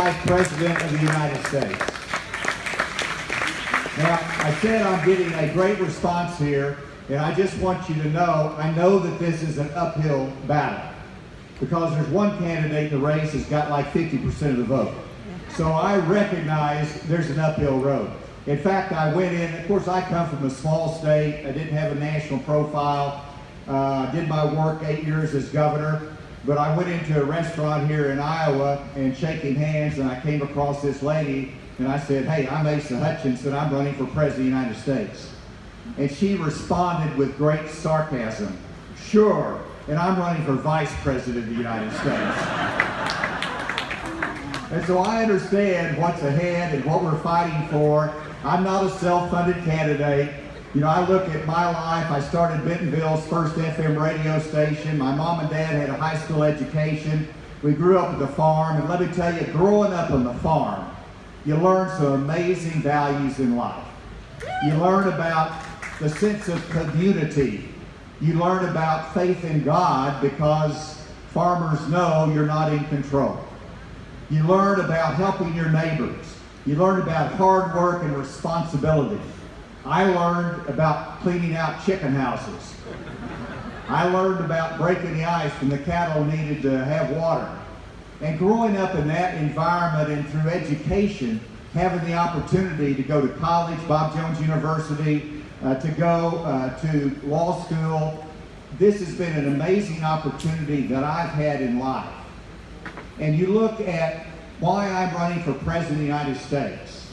Vice President of the United States. Now, I said I'm getting a great response here, and I just want you to know, I know that this is an uphill battle because there's one candidate in the race that's got like 50% of the vote. So I recognize there's an uphill road. In fact, I went in, of course I come from a small state, I didn't have a national profile, did my work 8 years as governor, but I went into a restaurant here in Iowa and shaking hands, and I came across this lady and I said, "Hey, I'm Asa Hutchinson, I'm running for President of the United States." And she responded with great sarcasm, "Sure, and I'm running for Vice President of the United States." And so I understand what's ahead and what we're fighting for. I'm not a self-funded candidate. You know, I look at my life, I started Bentonville's first FM radio station. My mom and dad had a high school education. We grew up at the farm, and let me tell you, growing up on the farm, you learn some amazing values in life. You learn about the sense of community. You learn about faith in God because farmers know you're not in control. You learn about helping your neighbors. You learn about hard work and responsibility. I learned about cleaning out chicken houses. I learned about breaking the ice when the cattle needed to have water. And growing up in that environment and through education, having the opportunity to go to college, Bob Jones University, to go to law school, this has been an amazing opportunity that I've had in life. And you look at why I'm running for President of the United States.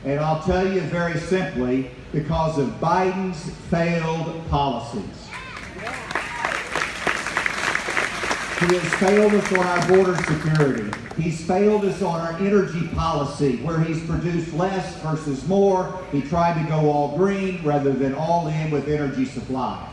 And I'll tell you very simply, because of Biden's failed policies. He has failed us on our border security. He's failed us on our energy policy, where he's produced less versus more. He tried to go all green rather than all in with energy supply.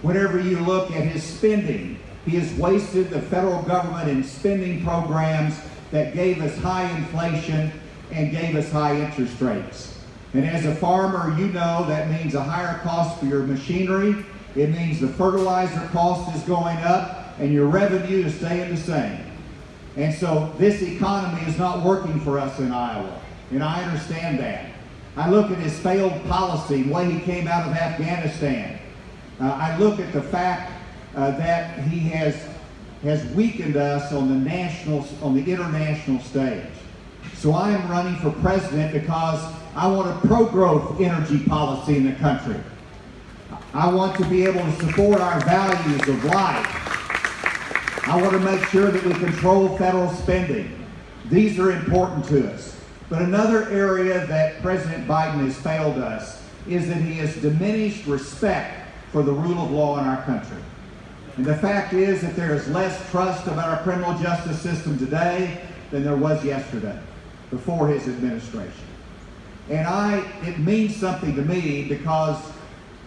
Whenever you look at his spending, he has wasted the federal government in spending programs that gave us high inflation and gave us high interest rates. And as a farmer, you know that means a higher cost for your machinery. It means the fertilizer cost is going up and your revenue is staying the same. And so this economy is not working for us in Iowa, and I understand that. I look at his failed policy, the way he came out of Afghanistan. I look at the fact that he has weakened us on the international stage. So I am running for president because I want a pro-growth energy policy in the country. I want to be able to support our values of life. I want to make sure that we control federal spending. These are important to us. But another area that President Biden has failed us is that he has diminished respect for the rule of law in our country. And the fact is that there is less trust about our criminal justice system today than there was yesterday, before his administration. And it means something to me because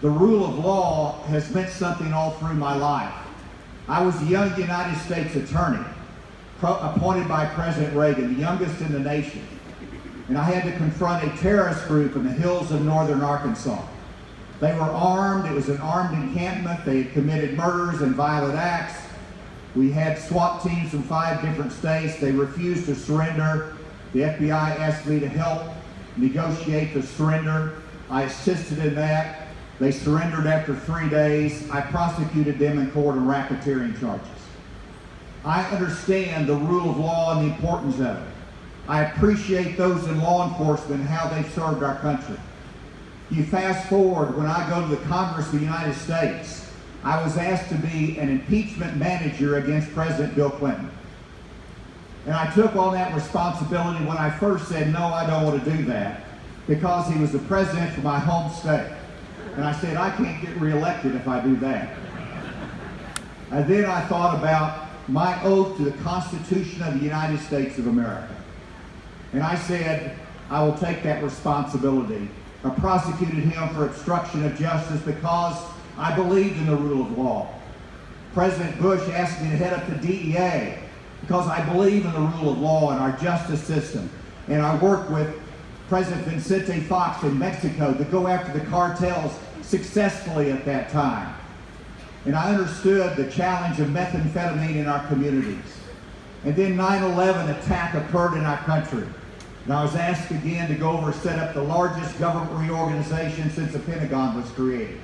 the rule of law has meant something all through my life. I was a young United States attorney, appointed by President Reagan, the youngest in the nation. And I had to confront a terrorist group in the hills of northern Arkansas. They were armed. It was an armed encampment. They had committed murders and violent acts. We had SWAT teams from 5 different states. They refused to surrender. The FBI asked me to help negotiate the surrender. I assisted in that. They surrendered after 3 days. I prosecuted them in court on racketeering charges. I understand the rule of law and the importance of it. I appreciate those in law enforcement and how they've served our country. You fast forward, when I go to the Congress of the United States, I was asked to be an impeachment manager against President Bill Clinton. And I took on that responsibility when I first said, no, I don't want to do that, because he was the president for my home state. And I said, I can't get reelected if I do that. And then I thought about my oath to the Constitution of the United States of America. And I said, I will take that responsibility. I prosecuted him for obstruction of justice because I believed in the rule of law. President Bush asked me to head up the DEA because I believe in the rule of law and our justice system. And I worked with President Vicente Fox in Mexico to go after the cartels successfully at that time. And I understood the challenge of methamphetamine in our communities. And then 9/11 attack occurred in our country. And I was asked again to go over and set up the largest government reorganization since the Pentagon was created.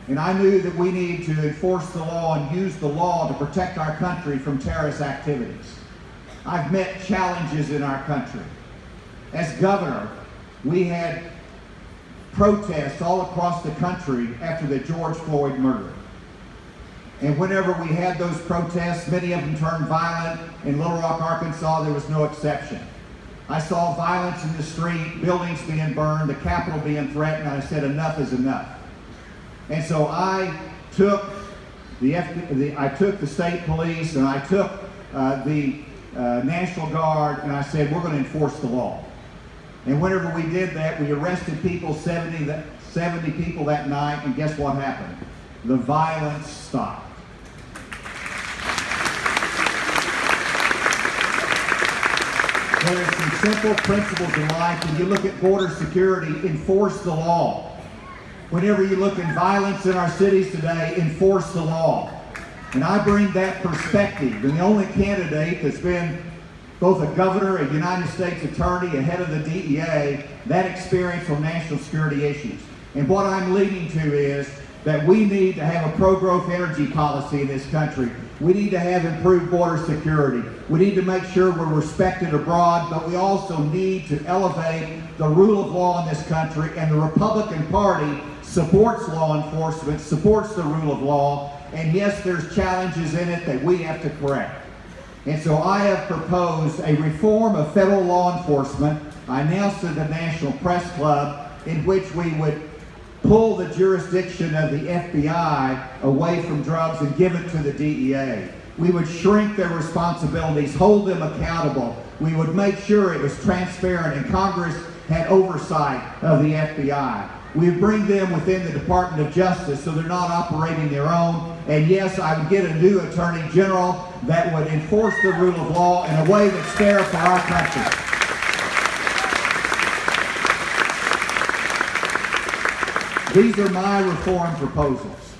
And I knew that we needed to enforce the law and use the law to protect our country from terrorist activities. I've met challenges in our country. As governor, we had protests all across the country after the George Floyd murder. And whenever we had those protests, many of them turned violent. In Little Rock, Arkansas, there was no exception. I saw violence in the street, buildings being burned, the Capitol being threatened, and I said enough is enough. And so I took the state police and I took the National Guard, and I said we're going to enforce the law. And whenever we did that, we arrested people, 70 people that night, and guess what happened? The violence stopped. There are some simple principles in life. When you look at border security, enforce the law. Whenever you look at violence in our cities today, enforce the law. And I bring that perspective. And the only candidate that's been both a governor, a United States attorney, a head of the DEA, that experience on national security issues. And what I'm leading to is that we need to have a pro-growth energy policy in this country. We need to have improved border security. We need to make sure we're respected abroad, but we also need to elevate the rule of law in this country, and the Republican Party supports law enforcement, supports the rule of law, and yes, there's challenges in it that we have to correct. And so I have proposed a reform of federal law enforcement. I announced at the National Press Club in which we would pull the jurisdiction of the FBI away from drugs and give it to the DEA. We would shrink their responsibilities, hold them accountable. We would make sure it was transparent and Congress had oversight of the FBI. We would bring them within the Department of Justice so they're not operating their own. And yes, I would get a new Attorney General that would enforce the rule of law in a way that's fair for our country. These are my reform proposals.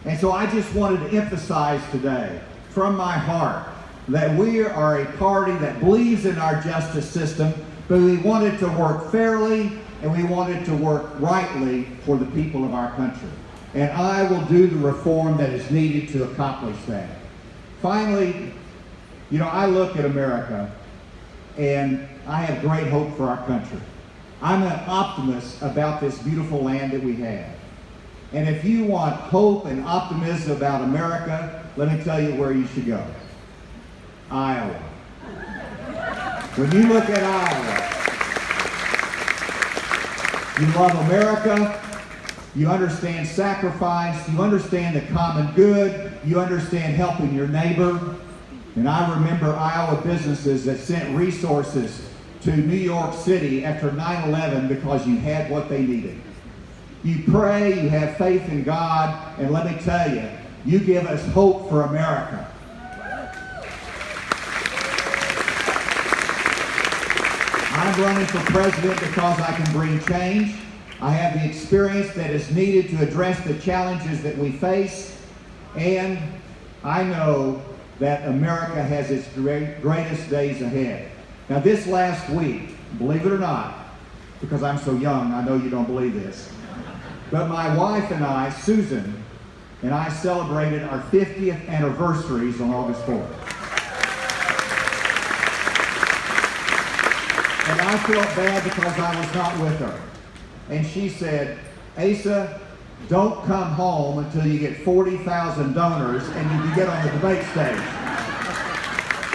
And so I just wanted to emphasize today, from my heart, that we are a party that believes in our justice system, but we want it to work fairly and we want it to work rightly for the people of our country. And I will do the reform that is needed to accomplish that. Finally, you know, I look at America and I have great hope for our country. I'm an optimist about this beautiful land that we have. And if you want hope and optimism about America, let me tell you where you should go. Iowa. When you look at Iowa, you love America, you understand sacrifice, you understand the common good, you understand helping your neighbor. And I remember Iowa businesses that sent resources to New York City after 9/11 because you had what they needed. You pray, you have faith in God, and let me tell you, you give us hope for America. I'm running for president because I can bring change. I have the experience that is needed to address the challenges that we face, and I know that America has its greatest days ahead. Now this last week, believe it or not, because I'm so young, I know you don't believe this, but my wife and I, Susan, and I celebrated our 50th anniversaries on August 4th. And I felt bad because I was not with her. And she said, Asa, don't come home until you get 40,000 donors and you can get on the debate stage.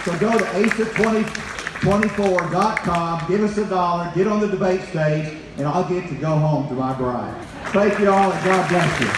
So go to asa24.com, give us $1, get on the debate stage, and I'll get to go home to my bride. Thank you all, and God bless you.